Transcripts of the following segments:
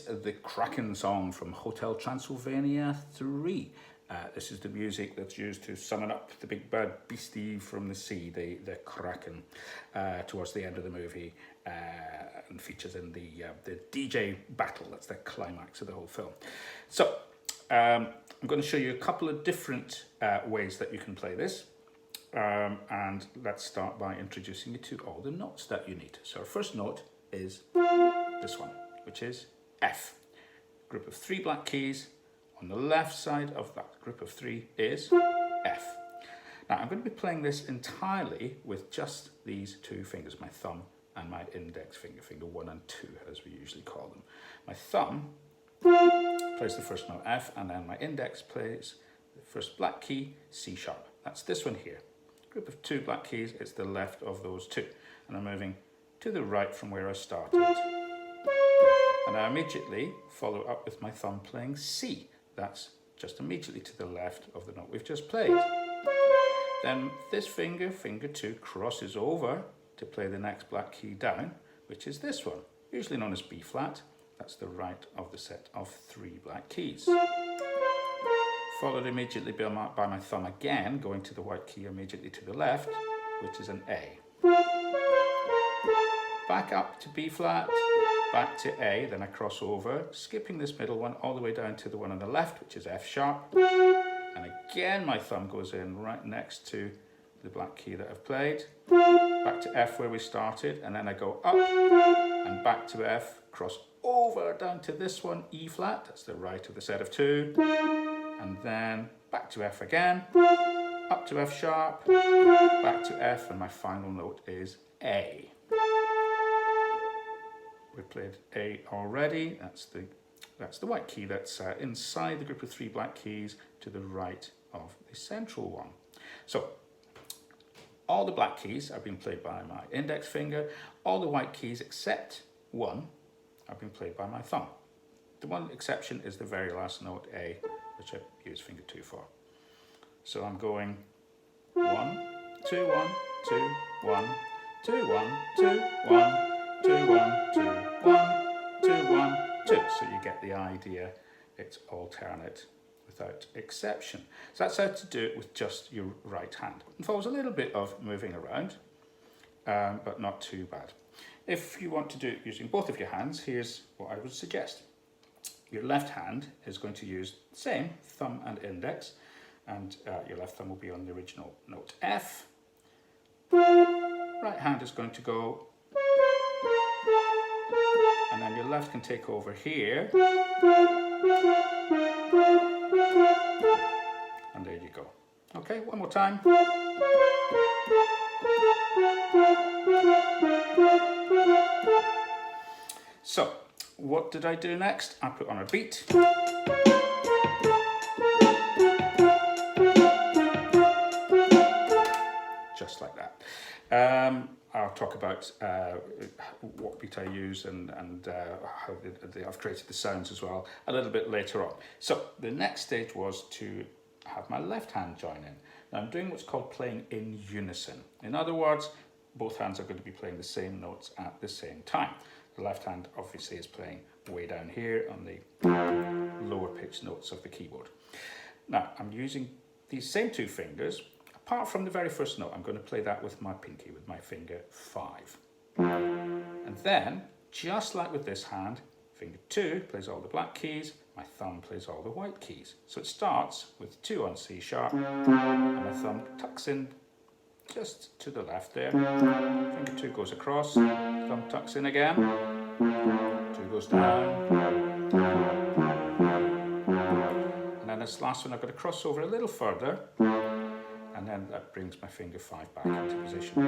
the Kraken Song from Hotel Transylvania 3. This is the music that's used to summon up the big bad beastie from the sea, the Kraken, towards the end of the movie, and features in the DJ battle. That's the climax of the whole film. So I'm going to show you a couple of different ways that you can play this. And let's start by introducing you to all the notes that you need. So our first note is this one, which is F. Group of 3 black keys. On the left side of that group of 3 is F. Now I'm going to be playing this entirely with just these 2 fingers, my thumb and my index finger, finger 1 and 2 as we usually call them. My thumb plays the first note F, and then my index plays the first black key, C sharp. That's this one here. Group of 2 black keys, it's the left of those 2. And I'm moving to the right from where I started. And I immediately follow up with my thumb playing C. That's just immediately to the left of the note we've just played. Then this finger, finger 2, crosses over to play the next black key down, which is this one, usually known as B flat. That's the right of the set of 3 black keys. Followed immediately by my thumb again, going to the white key immediately to the left, which is an A. Back up to B flat, back to A, then I cross over, skipping this middle one all the way down to the one on the left, which is F sharp. And again my thumb goes in right next to the black key that I've played, back to F where we started, and then I go up and back to F, cross over down to this one, E flat, that's the right of the set of 2, and then back to F again, up to F sharp, back to F, and my final note is A. We played A already, that's the white key that's inside the group of 3 black keys to the right of the central one. So all the black keys have been played by my index finger, all the white keys except one have been played by my thumb. The one exception is the very last note A, which I use finger 2 for. So I'm going 1, 2, 1, 2, 1, 2, 1, 2, 1, 2, 1, 2, 1, 2, 1, 2. So you get the idea, it's alternate without exception. So that's how to do it with just your right hand. It involves a little bit of moving around, but not too bad. If you want to do it using both of your hands, here's what I would suggest. Your left hand is going to use the same thumb and index, and your left thumb will be on the original note F. Right hand is going to go, and then your left can take over here, and there you go. Okay, one more time. So, what did I do next? I put on a beat. Just like that. I'll talk about what beat I use and how I've created the sounds as well a little bit later on. So the next stage was to have my left hand join in. Now I'm doing what's called playing in unison. In other words, both hands are going to be playing the same notes at the same time. The left hand obviously is playing way down here on the lower pitched notes of the keyboard. Now I'm using these same 2 fingers. Apart from the very first note, I'm going to play that with my pinky, with my finger 5. And then, just like with this hand, finger 2 plays all the black keys, my thumb plays all the white keys. So it starts with 2 on C sharp, and my thumb tucks in just to the left there. Finger 2 goes across, thumb tucks in again, 2 goes down. And then this last one I've got to cross over a little further, and then that brings my finger 5 back into position.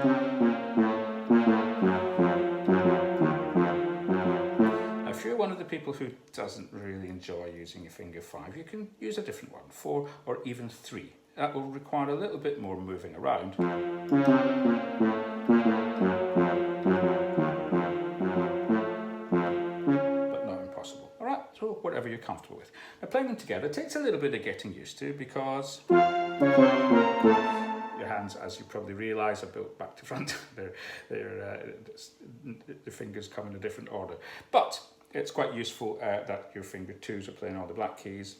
Now, if you're one of the people who doesn't really enjoy using your finger 5, you can use a different one, 4 or even 3. That will require a little bit more moving around. But not impossible. All right, so whatever you're comfortable with. Now, playing them together takes a little bit of getting used to because your hands, as you probably realise, are built back to front. The fingers come in a different order. But it's quite useful that your finger twos are playing all the black keys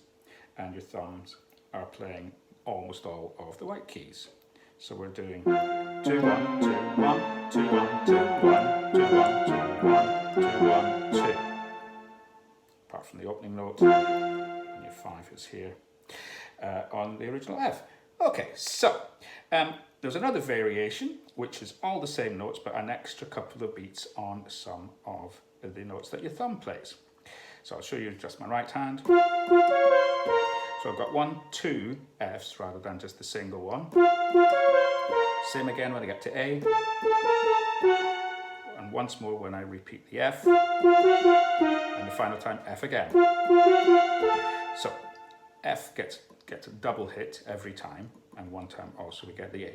and your thumbs are playing almost all of the white keys. So we're doing 2 1 2 1 2 1 2 1 2 1 2 1 2 1 2. Apart from the opening note, and your 5 is here on the original F. Okay, so there's another variation which is all the same notes but an extra couple of beats on some of the notes that your thumb plays. So I'll show you just my right hand. So I've got 1, 2 Fs rather than just the single one. Same again when I get to A. And once more when I repeat the F. And the final time F again. So F gets a double hit every time, and one time also we get the A.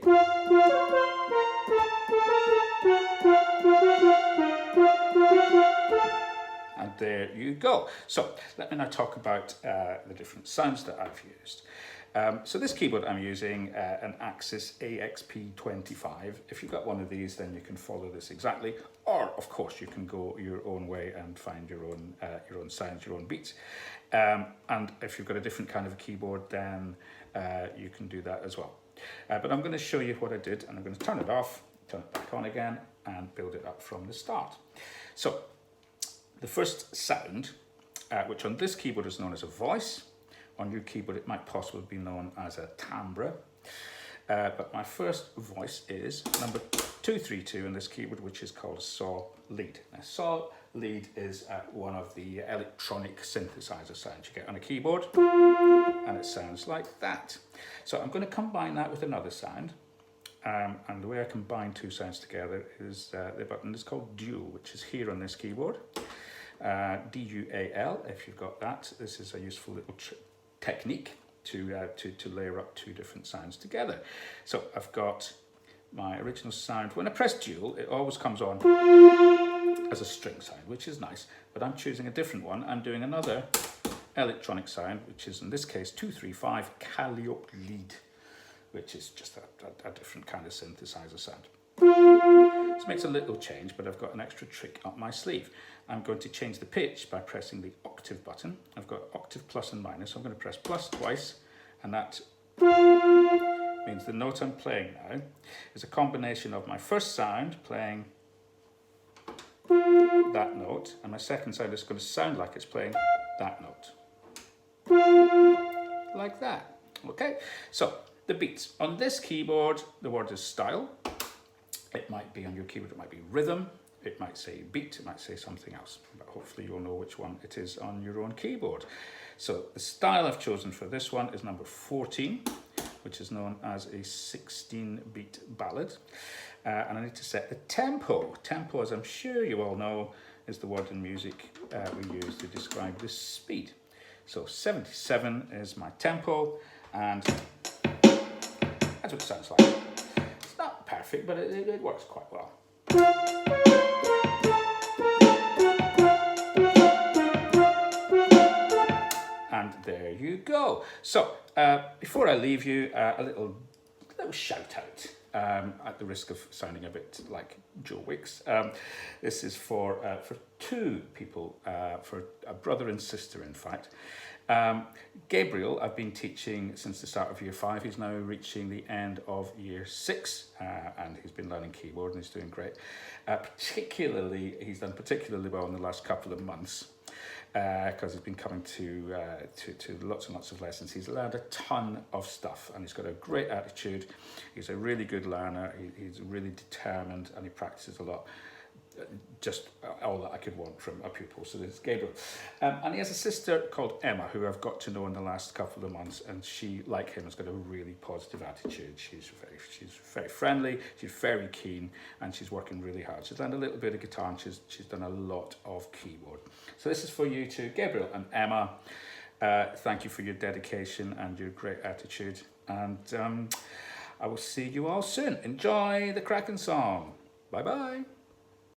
And there you go. So let me now talk about the different sounds that I've used. So this keyboard I'm using an Axis AXP25. If you've got one of these, then you can follow this exactly, or of course you can go your own way and find your own sounds, your own beats. And if you've got a different kind of a keyboard, then you can do that as well. But I'm going to show you what I did, and I'm going to turn it off, turn it back on again, and build it up from the start. So the first sound, which on this keyboard is known as a voice. On your keyboard it might possibly be known as a timbre. But my first voice is number 232 in this keyboard, which is called a saw lead. Now, saw lead is one of the electronic synthesizer sounds you get on a keyboard, and it sounds like that. So I'm going to combine that with another sound. And the way I combine two sounds together is the button is called dual, which is here on this keyboard. D-U-A-L, if you've got that. This is a useful little technique to layer up two different sounds together. So I've got my original sound. When I press dual, it always comes on as a string sound, which is nice, but I'm choosing a different one. I'm doing another electronic sound, which is in this case 235 Calliope lead, which is just a different kind of synthesizer sound. This makes a little change, but I've got an extra trick up my sleeve. I'm going to change the pitch by pressing the octave button. I've got octave plus and minus, so I'm going to press plus twice, and that means the note I'm playing now is a combination of my first sound playing that note, and my second sound is going to sound like it's playing that note. Like that. Okay, so the beats. On this keyboard, the word is style. It might be on your keyboard, it might be rhythm, it might say beat, it might say something else, but hopefully you'll know which one it is on your own keyboard. So the style I've chosen for this one is number 14, which is known as a 16-beat ballad. And I need to set the tempo. Tempo, as I'm sure you all know, is the word in music we use to describe the speed. So 77 is my tempo, and that's what it sounds like. It's not perfect, but it works quite well. And there you go. So before I leave you, a little shout out. At the risk of sounding a bit like Joe Wicks. This is for two people, for a brother and sister, in fact. Gabriel, I've been teaching since the start of year 5. He's now reaching the end of year 6, and he's been learning keyboard and he's doing great. He's done particularly well in the last couple of months. Because he's been coming to lots and lots of lessons. He's learned a ton of stuff, and he's got a great attitude. He's a really good learner. He's really determined, and he practices a lot. Just all that I could want from a pupil. So there's Gabriel. And he has a sister called Emma, who I've got to know in the last couple of months, and she, like him, has got a really positive attitude. She's very friendly, she's very keen, and she's working really hard. She's learned a little bit of guitar, and she's done a lot of keyboard. So this is for you too, Gabriel and Emma. Thank you for your dedication and your great attitude, and I will see you all soon. Enjoy the Kraken Song. Bye bye.